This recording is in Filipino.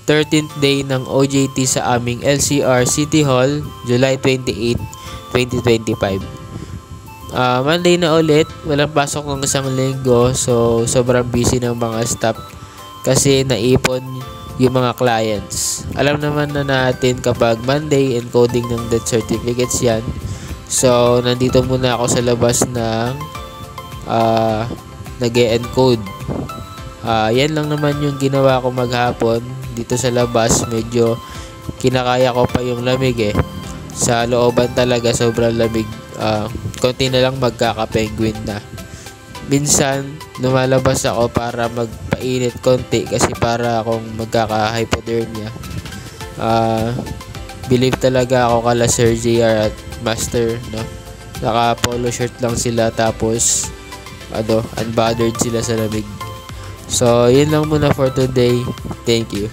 13th day ng OJT sa aming LCR City Hall, July 28, 2025. Monday na ulit, walang pasok ng isang linggo, so sobrang busy ng mga staff kasi naipon yung mga clients. Alam naman na natin kapag Monday, encoding ng death certificates yan. So, nandito muna ako sa labas ng nag-e-encode. Yan lang naman yung ginawa ko maghapon. Dito sa labas, medyo kinakaya ko pa yung lamig eh. Sa looban talaga, sobrang lamig. Konti na lang magkaka-penguin na. Minsan, lumalabas ako para magpainit konti kasi para akong magkaka-hypothermia. Believe talaga ako kala Sir JR at Master, no? Naka polo shirt lang sila tapos unbothered sila sa lamig. So, yun lang muna for today. Thank you.